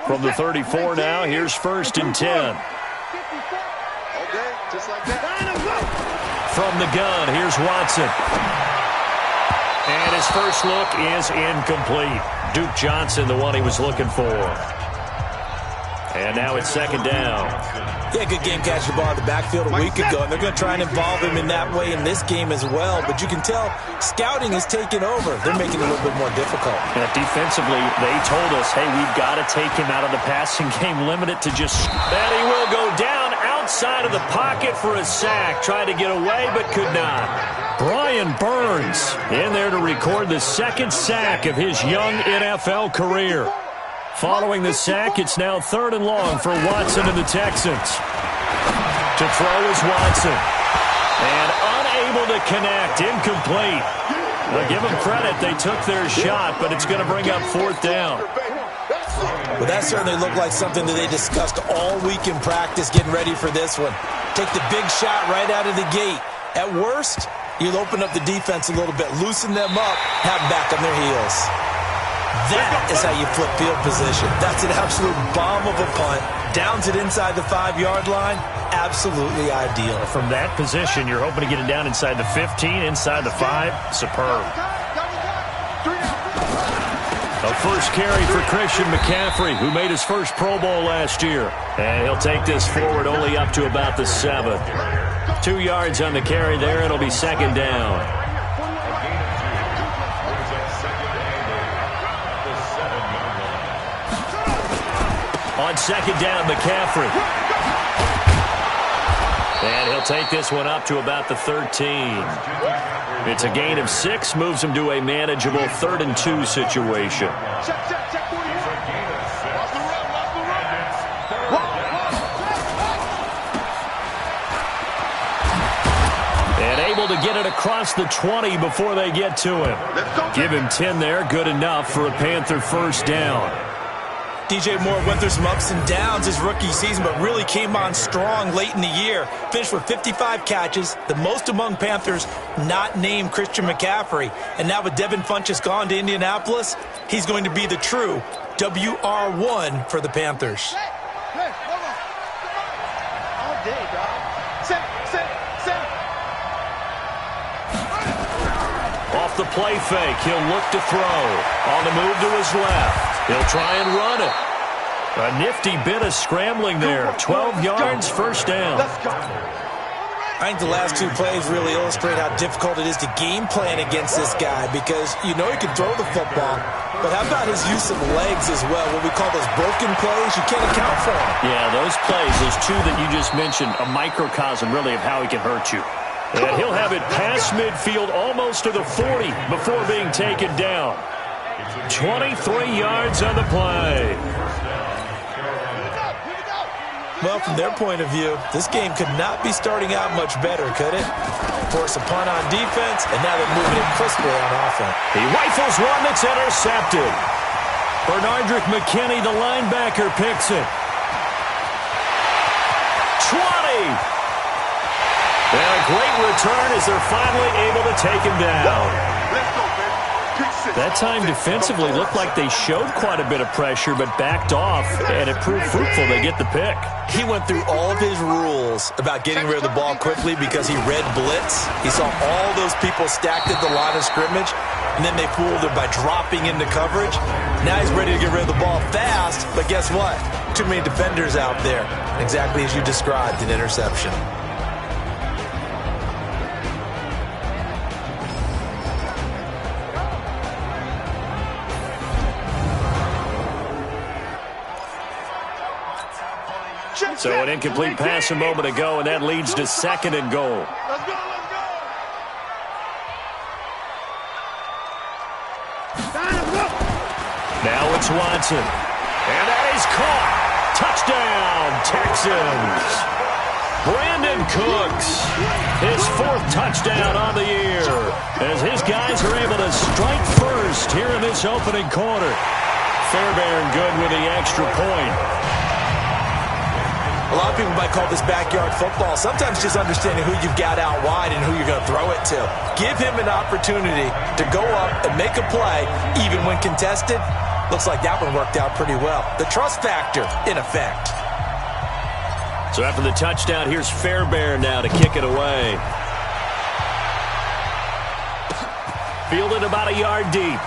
From the 34 now, here's 1st and 10. Okay, just like that. From the gun, here's Watson. And his first look is incomplete. Duke Johnson, the one he was looking for. And now it's 2nd down. Yeah, good game catching the ball in the backfield a week ago, and they're going to try and involve him in that way in this game as well. But you can tell scouting is taking over. They're making it a little bit more difficult. And defensively, they told us, hey, we've got to take him out of the passing game, limit it to just... And he will go down outside of the pocket for a sack. Tried to get away, but could not. Brian Burns in there to record the 2nd sack of his young NFL career. Following the sack, it's now 3rd and long for Watson and the Texans. To throw is Watson. And unable to connect, incomplete. Well, give them credit, they took their shot, but it's going to bring up 4th down. Well, that certainly looked like something that they discussed all week in practice, getting ready for this one. Take the big shot right out of the gate. At worst, you'll open up the defense a little bit, loosen them up, have them back on their heels. That is how you flip field position. That's an absolute bomb of a punt. Downs it inside the 5-yard line. Absolutely ideal. From that position, you're hoping to get it down inside the 15, inside the 5. Superb. A first carry for Christian McCaffrey, who made his first Pro Bowl last year. And he'll take this forward only up to about the 7. 2 yards on the carry there. It'll be 2nd down. On 2nd down, McCaffrey. And he'll take this one up to about the 13. It's a gain of 6, moves him to a manageable 3rd and 2 situation. And able to get it across the 20 before they get to him. Give him 10 there, good enough for a Panther 1st down. DJ Moore went through some ups and downs his rookie season, but really came on strong late in the year. Finished with 55 catches, the most among Panthers not named Christian McCaffrey. And now with Devin Funchess gone to Indianapolis, he's going to be the true WR1 for the Panthers. Hey, hold on. All day, dog. Set. Off the play fake, he'll look to throw. On the move to his left. He'll try and run it. A nifty bit of scrambling there. 12 yards, 1st down. I think the last 2 plays really illustrate how difficult it is to game plan against this guy, because you know he can throw the football, but how about his use of legs as well? What we call those broken plays, you can't account for them. Yeah, those plays, those 2 that you just mentioned, a microcosm really of how he can hurt you. And he'll have it past midfield almost to the 40 before being taken down. 23 yards on the play. Well, from their point of view, this game could not be starting out much better, could it? Force a punt on defense, and now they're moving it crisply on offense. He rifles one that's intercepted. Bernardrick McKinney, the linebacker, picks it. 20! And a great return as they're finally able to take him down. Let's go, baby. That time defensively looked like they showed quite a bit of pressure but backed off, and it proved fruitful. They get the pick. He went through all of his rules about getting rid of the ball quickly because he read blitz. He saw all those people stacked at the line of scrimmage, and then they fooled him by dropping into coverage. Now he's ready to get rid of the ball fast, but guess what? Too many defenders out there. Exactly as you described, an interception. So an incomplete pass a moment ago, and that leads to 2nd and goal. Let's go. Now it's Watson. And that is caught. Touchdown, Texans. Brandon Cooks, his 4th touchdown on the year. as his guys are able to strike first here in this opening quarter. Fairbairn good with the extra point. A lot of people might call this backyard football. Sometimes just understanding who you've got out wide and who you're going to throw it to. Give him an opportunity to go up and make a play, even when contested. Looks like that one worked out pretty well. The trust factor in effect. So after the touchdown, here's Fairbairn now to kick it away. Fielded about a yard deep.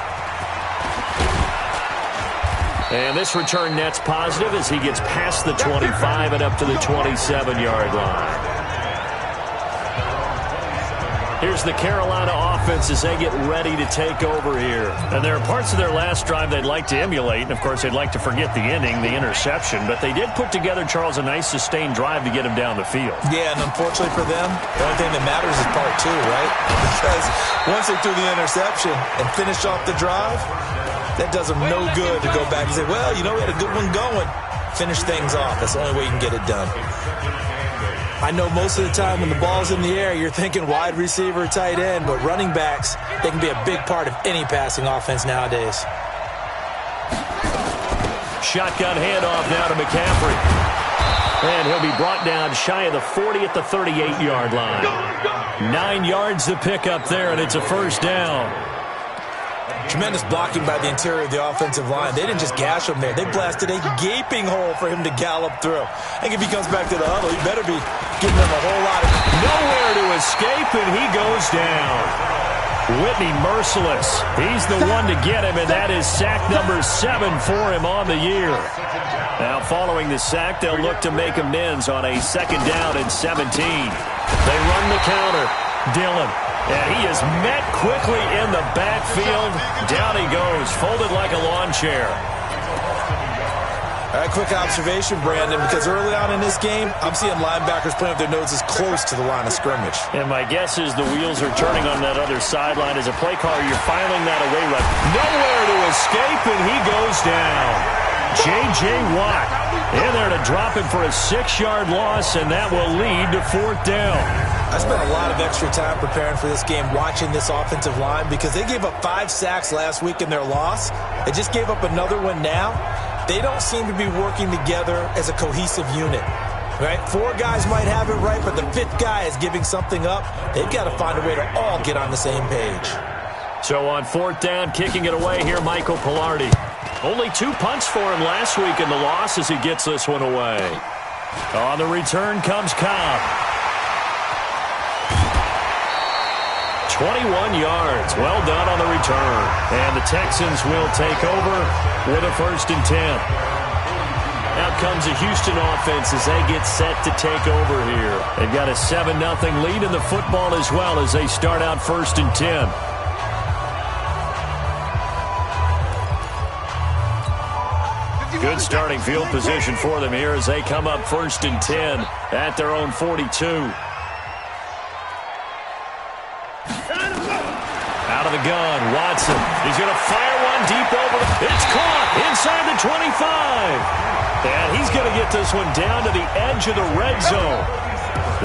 And this return net's positive as he gets past the 25 and up to the 27-yard line. Here's the Carolina offense as they get ready to take over here. And there are parts of their last drive they'd like to emulate. And, of course, they'd like to forget the inning, the interception. But they did put together, Charles, a nice sustained drive to get him down the field. Yeah, and unfortunately for them, the only thing that matters is part two, right? Because once they threw the interception and finished off the drive, that does them no good to go back and say, well, you know, we had a good one going. Finish things off. That's the only way you can get it done. I know most of the time when the ball's in the air, you're thinking wide receiver, tight end, but running backs, they can be a big part of any passing offense nowadays. Shotgun handoff now to McCaffrey. And he'll be brought down shy of the 40 at the 38-yard line. 9 yards to pick up there, and it's a first down. Tremendous blocking by the interior of the offensive line. They didn't just gash him there. They blasted a gaping hole for him to gallop through. I think if he comes back to the huddle, he better be giving them a whole lot of... Nowhere to escape, and he goes down. Whitney merciless. He's the one to get him, and that is sack number 7 for him on the year. Now, following the sack, they'll look to make amends on a second down and 17. They run the counter. Dillon. And he is met quickly in the backfield. Down he goes, folded like a lawn chair. All right, quick observation, Brandon, because early on in this game, I'm seeing linebackers playing with their noses close to the line of scrimmage. And my guess is the wheels are turning on that other sideline. As a play caller, you're filing that away right. Nowhere to escape, and he goes down. J.J. Watt in there to drop him for a 6-yard loss, and that will lead to 4th down. I spent a lot of extra time preparing for this game watching this offensive line because they gave up 5 sacks last week in their loss. They just gave up another one now. They don't seem to be working together as a cohesive unit. Right? 4 guys might have it right, but the 5th guy is giving something up. They've got to find a way to all get on the same page. So on 4th down, kicking it away here, Michael Pilardi. Only 2 punts for him last week in the loss as he gets this one away. On the return comes Cobb. 21 yards. Well done on the return. And the Texans will take over with a 1st and 10. Out comes the Houston offense as they get set to take over here. They've got a 7-0 lead in the football as well as they start out 1st and 10. Good starting field position for them here as they come up 1st and 10 at their own 42. Out of the gun, Watson. He's going to fire one deep over. It's caught inside the 25. And he's going to get this one down to the edge of the red zone.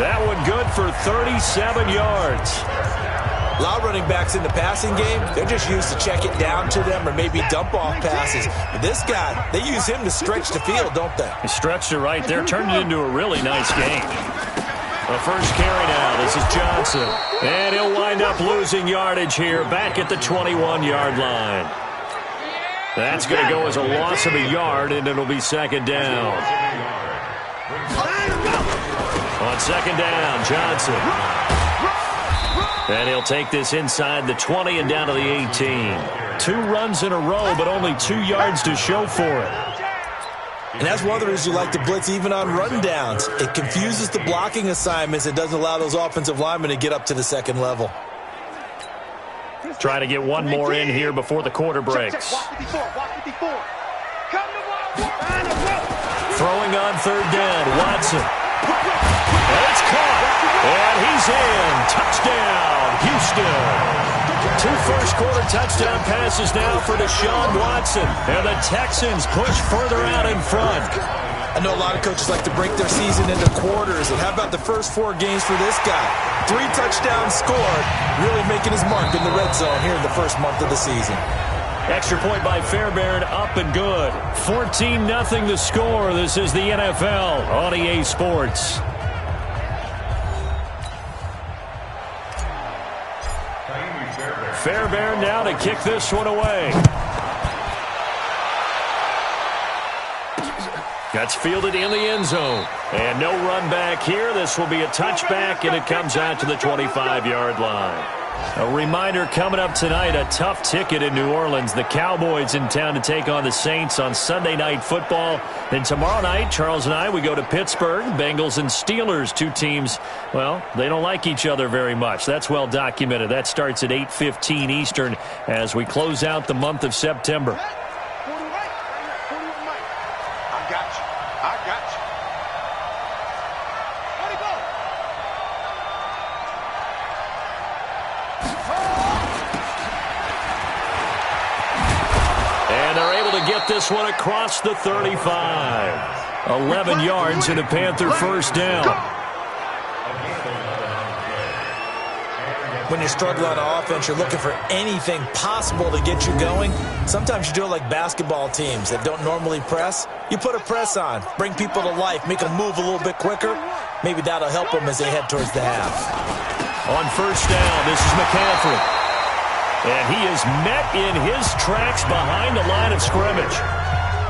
That one good for 37 yards. A lot of running backs in the passing game, they're just used to check it down to them or maybe dump off passes. But this guy, they use him to stretch the field, don't they? He stretched it right there, turned it into a really nice game. The first carry now, this is Johnson. And he'll wind up losing yardage here back at the 21-yard line. That's going to go as a loss of a yard, and it'll be 2nd down. On 2nd down, Johnson. And he'll take this inside the 20 and down to the 18. 2 runs in a row, but only 2 yards to show for it. And that's one of the reasons you like to blitz even on rundowns. It confuses the blocking assignments. It doesn't allow those offensive linemen to get up to the 2nd level. Try to get one more in here before the quarter breaks. Throwing on 3rd down, Watson. And it's caught. And he's in. Touchdown, Houston. 2 first-quarter touchdown passes now for Deshaun Watson. And the Texans push further out in front. I know a lot of coaches like to break their season into quarters, and how about the first 4 games for this guy? 3 touchdowns scored, really making his mark in the red zone here in the first month of the season. Extra point by Fairbairn, up and good. 14-0 the score. This is the NFL on EA Sports. Fairbairn now to kick this one away. That's fielded in the end zone. And no run back here. This will be a touchback, and it comes out to the 25-yard line. A reminder coming up tonight, a tough ticket in New Orleans. The Cowboys in town to take on the Saints on Sunday Night Football. Then tomorrow night, Charles and I, we go to Pittsburgh. Bengals and Steelers, 2 teams, well, they don't like each other very much. That's well documented. That starts at 8:15 Eastern as we close out the month of September. Get this one across the 35. 11 yards and a Panther first down. When you struggle on offense, you're looking for anything possible to get you going. Sometimes you do it like basketball teams that don't normally press. You put a press on, bring people to life, make them move a little bit quicker. Maybe that'll help them as they head towards the half. On first down, this is McCaffrey. And he is met in his tracks behind the line of scrimmage.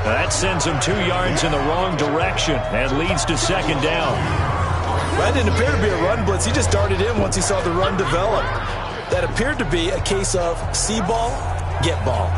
That sends him 2 yards in the wrong direction and leads to second down. That didn't appear to be a run blitz. He just darted in once he saw the run develop. That appeared to be a case of see ball, get ball.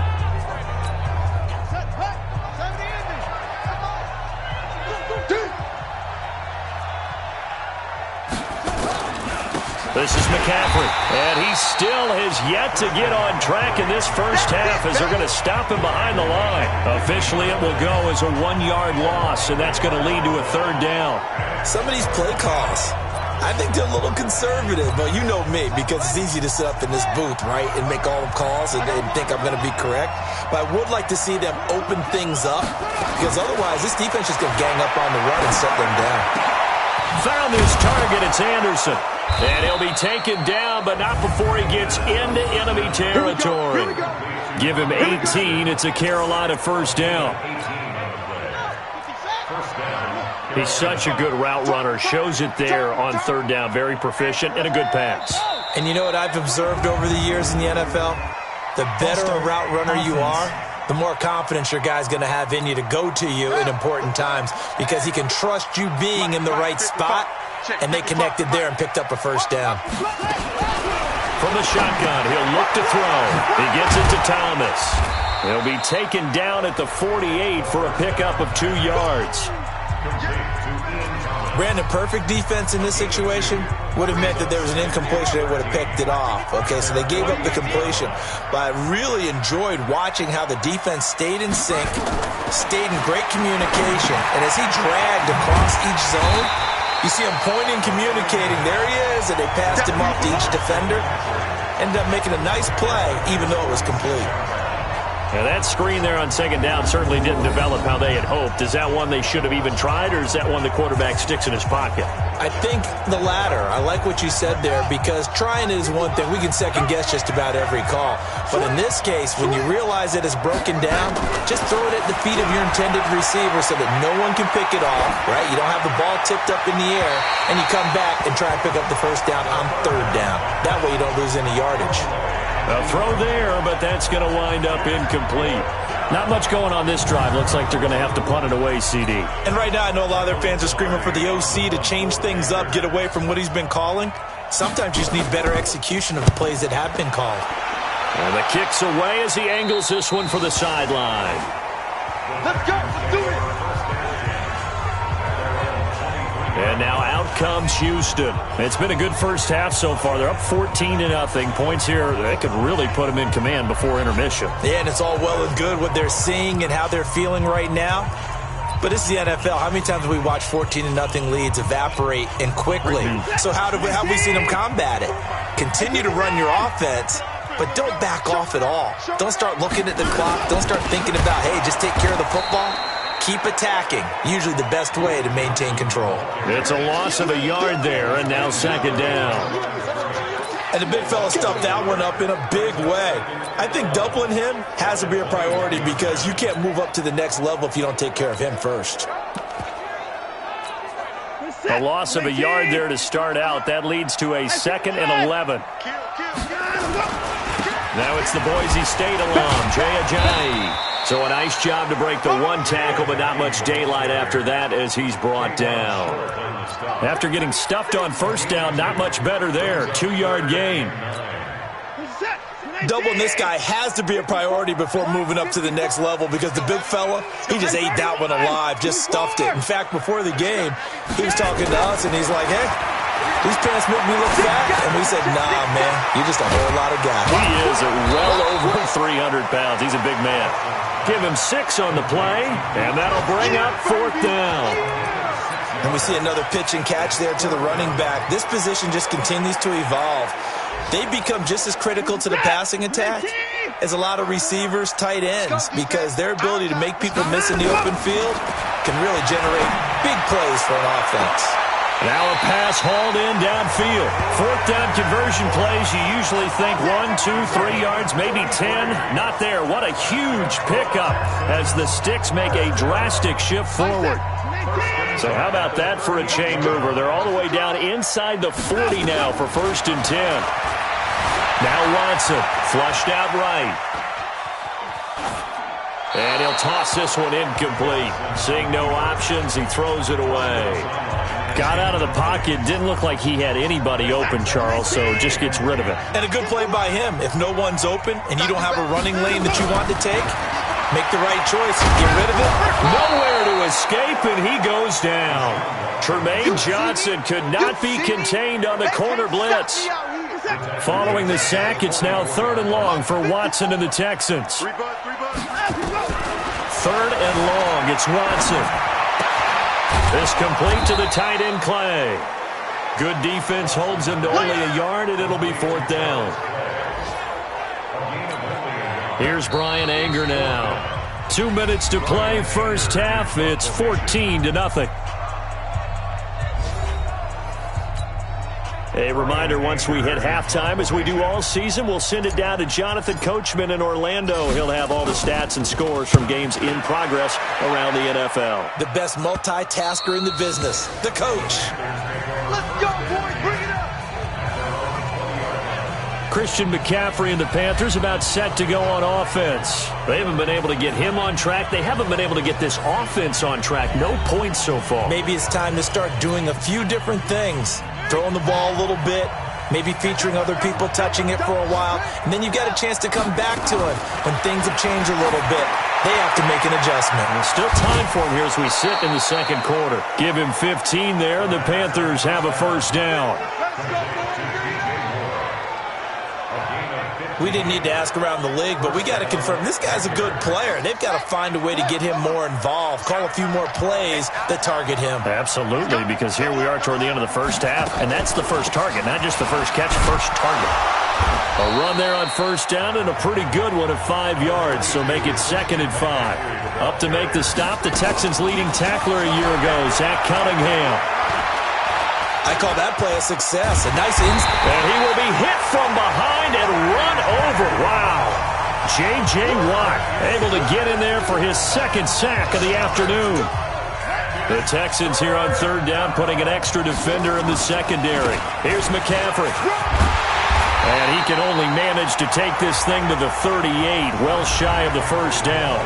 This is McCaffrey, and he still has yet to get on track in this first half as they're going to stop him behind the line. Officially, it will go as a 1-yard loss, and that's going to lead to a third down. Some of these play calls, I think they're a little conservative, but you know me, because it's easy to sit up in this booth, right, and make all the calls and think I'm going to be correct. But I would like to see them open things up, because otherwise this defense is going to gang up on the run and shut them down. Found his target. It's Anderson. And he'll be taken down, but not before he gets into enemy territory. Give him 18. It's a Carolina first down. He's such a good route runner. Shows it there on third down. Very proficient and a good pass. And you know what I've observed over the years in the NFL? The better a route runner you are, the more confidence your guy's going to have in you to go to you in important times because he can trust you being in the right spot, and they connected there and picked up a first down. From the shotgun, he'll look to throw. He gets it to Thomas. He'll be taken down at the 48 for a pickup of 2 yards. Brandon, perfect defense in this situation would have meant that there was an incompletion. They would have picked it off. Okay, so they gave up the completion. But I really enjoyed watching how the defense stayed in sync, stayed in great communication. And as he dragged across each zone, you see him pointing, communicating. There he is, and they passed him off to each defender. Ended up making a nice play, even though it was complete. Now that screen there on second down certainly didn't develop how they had hoped. Is that one they should have even tried, or is that one the quarterback sticks in his pocket? I think the latter. I like what you said there, because trying is one thing. We can second-guess just about every call. But in this case, when you realize that it's broken down, just throw it at the feet of your intended receiver so that no one can pick it off, right? You don't have the ball tipped up in the air, and you come back and try and pick up the first down on third down. That way you don't lose any yardage. A throw there, but that's going to wind up incomplete. Not much going on this drive. Looks like they're going to have to punt it away, CD. And right now, I know a lot of their fans are screaming for the OC to change things up, get away from what he's been calling. Sometimes you just need better execution of the plays that have been called. And the kick's away as he angles this one for the sideline. Let's go. Let's do it. And now out comes Houston. It's been a good first half so far. They're up 14-0. Points here, they could really put them in command before intermission. Yeah, and it's all well and good what they're seeing and how they're feeling right now. But this is the NFL. How many times have we watched 14-0 leads evaporate and quickly? So how have we seen them combat it? Continue to run your offense, but don't back off at all. Don't start looking at the clock. Don't start thinking about, hey, just take care of the football. keep attacking. Usually the best way to maintain control. It's a loss of a yard there, and now second down. And the big fella stuffed that one up in a big way. I think doubling him has to be a priority because you can't move up to the next level if you don't take care of him first. A loss of a yard there to start out. That leads to a 2nd and 11. Now it's the Boise State alum, Jay Ajayi. So a nice job to break the one tackle, but not much daylight after that as he's brought down. After getting stuffed on first down, not much better there. 2-yard gain. Doubling this guy has to be a priority before moving up to the next level because the big fella, he just ate that one alive, just stuffed it. In fact, before the game, he was talking to us, and he's like, hey, these pants make me look fat. And we said, nah, man, you're just a whole lot of guy. He is well over 300 pounds. He's a big man. Give him 6 on the play, and that'll bring up 4th down. And we see another pitch and catch there to the running back. This position just continues to evolve. They become just as critical to the passing attack as a lot of receivers, tight ends, because their ability to make people miss in the open field can really generate big plays for an offense. Now a pass hauled in downfield. 4th down conversion plays, you usually think 1, 2, 3 yards, maybe 10. Not there. What a huge pickup as the Sticks make a drastic shift forward. So how about that for a chain mover? They're all the way down inside the 40 now for 1st and 10. Now Watson, flushed out right. And he'll toss this one incomplete. Seeing no options, he throws it away. Got out of the pocket, didn't look like he had anybody open, Charles, so just gets rid of it. And a good play by him. If no one's open and you don't have a running lane that you want to take, make the right choice. Get rid of it. Nowhere to escape, and he goes down. Tremaine Johnson could not be contained on the corner blitz. Following the sack, it's now 3rd and long for Watson and the Texans. 3rd and long, it's Watson. This complete to the tight end, Clay. Good defense holds him to only a yard, and it'll be 4th down. Here's Brian Anger now. 2 minutes to play, first half. It's 14-0. A reminder, once we hit halftime, as we do all season, we'll send it down to Jonathan Coachman in Orlando. He'll have all the stats and scores from games in progress around the NFL. The best multitasker in the business, the coach. Let's go, boys. Bring it up. Christian McCaffrey and the Panthers about set to go on offense. They haven't been able to get him on track. They haven't been able to get this offense on track. No points so far. Maybe it's time to start doing a few different things. Throwing the ball a little bit, maybe featuring other people touching it for a while, and then you got a chance to come back to it when things have changed a little bit. They have to make an adjustment. There's still time for him here as we sit in the second quarter. Give him 15 there, and the Panthers have a first down. We didn't need to ask around the league, but we got to confirm this guy's a good player. They've got to find a way to get him more involved, call a few more plays that target him. Absolutely, because here we are toward the end of the first half, and that's the first target, not just the first catch, first target. A run there on first down and a pretty good one at 5 yards, so make it 2nd and 5. Up to make the stop, the Texans' leading tackler a year ago, Zach Cunningham. I call that play a success. A nice instinct. And he will be hit from behind and run over. Wow. J.J. Watt able to get in there for his 2nd sack of the afternoon. The Texans here on 3rd down putting an extra defender in the secondary. Here's McCaffrey. And he can only manage to take this thing to the 38, well shy of the first down.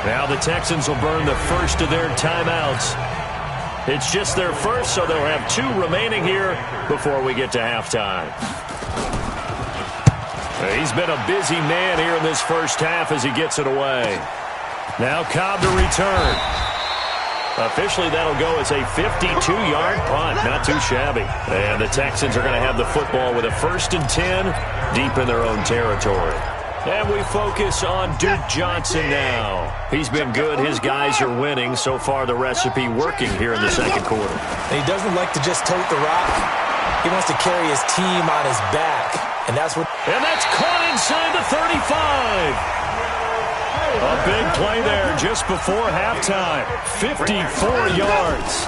Now the Texans will burn the first of their timeouts. It's just their first, so they'll have 2 remaining here before we get to halftime. He's been a busy man here in this first half as he gets it away. Now Cobb to return. Officially, that'll go as a 52-yard punt. Not too shabby. And the Texans are going to have the football with a 1st and 10 deep in their own territory. And we focus on Duke Johnson now. He's been good. His guys are winning. So far, the recipe working here in the second quarter. And he doesn't like to just tote the rock. He wants to carry his team on his back. And that's caught inside the 35. A big play there just before halftime. 54 yards.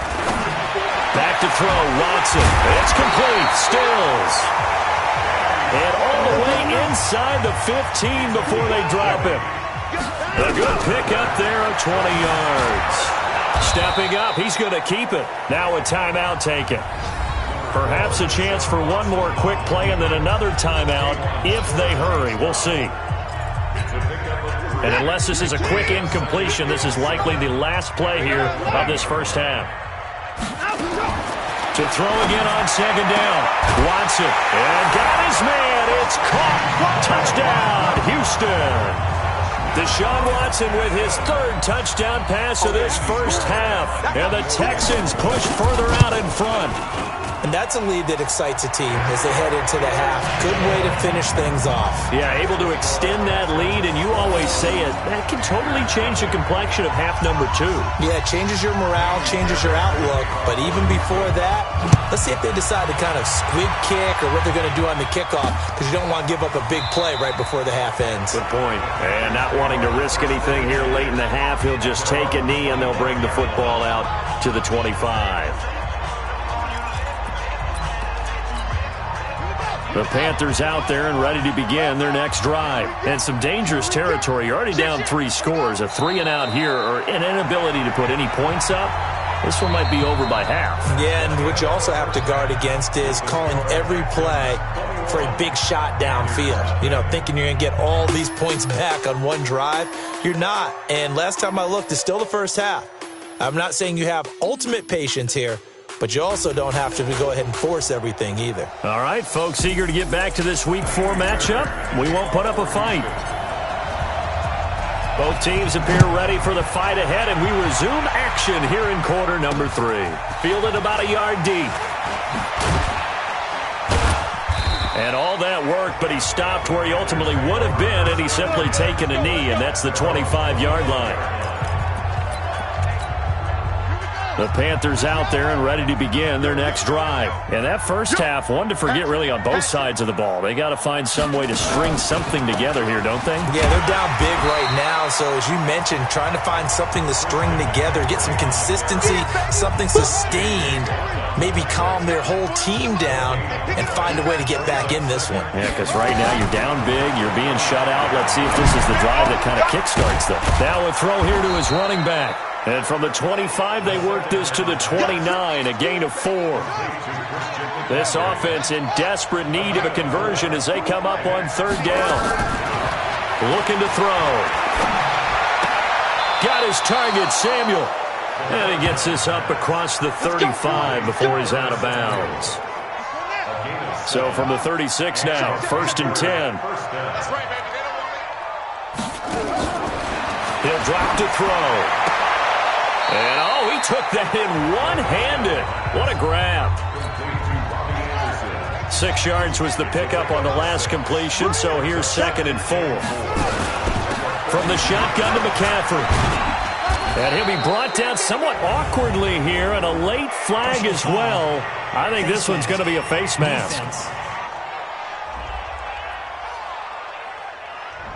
Back to throw, Watson. It's complete. Stills. And all the way inside the 15 before they drop him. A good pickup there of 20 yards. Stepping up, he's going to keep it. Now a timeout taken. Perhaps a chance for one more quick play and then another timeout if they hurry. We'll see. And unless this is a quick incompletion, this is likely the last play here of this first half. To throw again on second down. Watson. And got his man. It's caught. Touchdown, Houston. Deshaun Watson with his third touchdown pass of this first half. And the Texans push further out in front. And that's a lead that excites a team as they head into the half. Good way to finish things off. Yeah, able to extend that lead, and you always say it, that can totally change the complexion of half number 2. Yeah, it changes your morale, changes your outlook. But even before that, let's see if they decide to kind of squib kick or what they're going to do on the kickoff, because you don't want to give up a big play right before the half ends. Good point. And not wanting to risk anything here late in the half, he'll just take a knee, and they'll bring the football out to the 25. The Panthers out there and ready to begin their next drive. And some dangerous territory. You're already down 3 scores. A 3-and-out here or an inability to put any points up. This one might be over by half. Yeah, and what you also have to guard against is calling every play for a big shot downfield. You know, thinking you're going to get all these points back on one drive. You're not. And last time I looked, it's still the first half. I'm not saying you have ultimate patience here, but you also don't have to go ahead and force everything either. All right, folks, eager to get back to this Week 4 matchup. We won't put up a fight. Both teams appear ready for the fight ahead, and we resume action here in quarter number 3. Fielded about a yard deep. And all that work, but he stopped where he ultimately would have been, and he's simply taken a knee, and that's the 25-yard line. The Panthers out there and ready to begin their next drive. And that first half, one to forget really on both sides of the ball. They got to find some way to string something together here, don't they? Yeah, they're down big right now. So as you mentioned, trying to find something to string together, get some consistency, something sustained, maybe calm their whole team down and find a way to get back in this one. Yeah, because right now you're down big, you're being shut out. Let's see if this is the drive that kind of kickstarts them. Now a throw here to his running back. And from the 25, they work this to the 29, a gain of 4. This offense in desperate need of a conversion as they come up on third down. Looking to throw. Got his target, Samuel. And he gets this up across the 35 before he's out of bounds. So from the 36 now, 1st and 10. He'll drop to throw. And, oh, he took that in one-handed. What a grab. 6 yards was the pickup on the last completion, so here's 2nd and 4. From the shotgun to McCaffrey. And he'll be brought down somewhat awkwardly here, and a late flag as well. I think this one's going to be a face mask.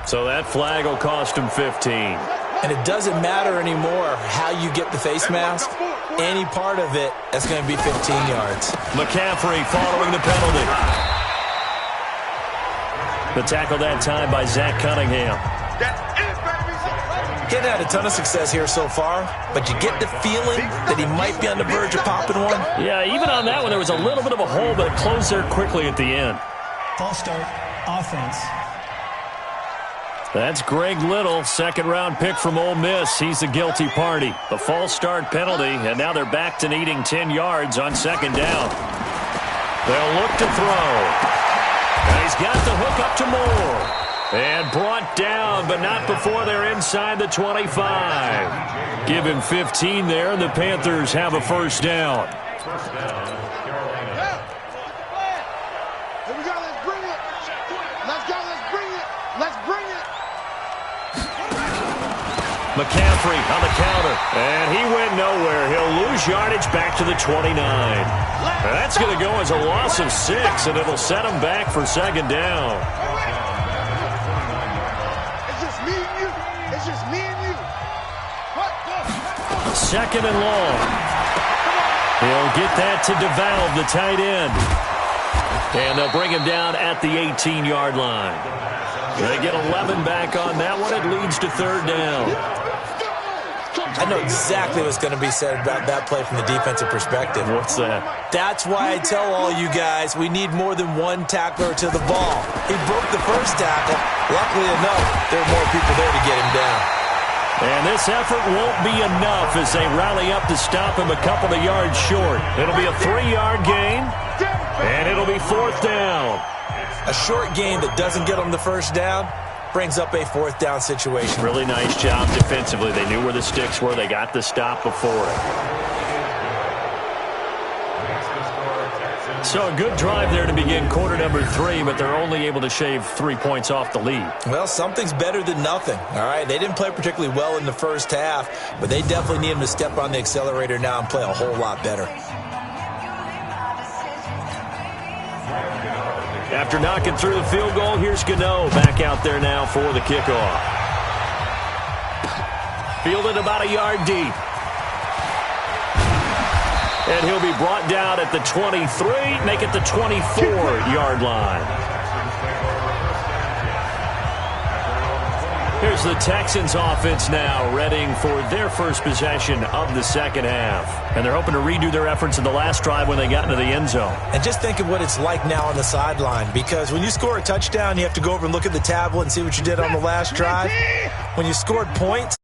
So that flag will cost him 15. And it doesn't matter anymore how you get the face mask. Any part of it, that's going to be 15 yards. McCaffrey following the penalty. The tackle that time by Zach Cunningham. He hadn't had a ton of success here so far, but you get the feeling that he might be on the verge of popping one. Yeah, even on that one, there was a little bit of a hole, but it closed there quickly at the end. False start, offense. That's Greg Little, 2nd-round pick from Ole Miss. He's the guilty party. The false start penalty, and now they're back to needing 10 yards on 2nd down. They'll look to throw. And he's got the hook up to Moore. And brought down, but not before they're inside the 25. Give him 15 there, and the Panthers have a 1st down. Here we go, let's bring it. Let's go, let's bring it. Let's bring it. McCaffrey on the counter, and he went nowhere. He'll lose yardage back to the 29. And that's going to go as a loss of 6, and it'll set him back for 2nd down. It's just me and you. It's just me 2nd and long. He'll get that to DeValve, the tight end. And they'll bring him down at the 18-yard line. They get 11 back on that one. It leads to 3rd down. I know exactly what's going to be said about that play from the defensive perspective. What's that? That's why I tell all you guys we need more than one tackler to the ball. He broke the first tackle. Luckily enough, there are more people there to get him down. And this effort won't be enough as they rally up to stop him a couple of yards short. It'll be a 3-yard gain, and it'll be 4th down. A short gain that doesn't get them the first down brings up a 4th down situation. Really nice job defensively. They knew where the sticks were. They got the stop before it. So a good drive there to begin quarter number 3, but they're only able to shave 3 points off the lead. Well, something's better than nothing, all right? They didn't play particularly well in the first half, but they definitely need them to step on the accelerator now and play a whole lot better. After knocking through the field goal, here's Gano back out there now for the kickoff. Fielded about a yard deep. And he'll be brought down at the 23, make it the 24-yard line. Here's the Texans offense now, readying for their first possession of the second half. And they're hoping to redo their efforts in the last drive when they got into the end zone. And just think of what it's like now on the sideline, because when you score a touchdown, you have to go over and look at the tablet and see what you did on the last drive. When you scored points,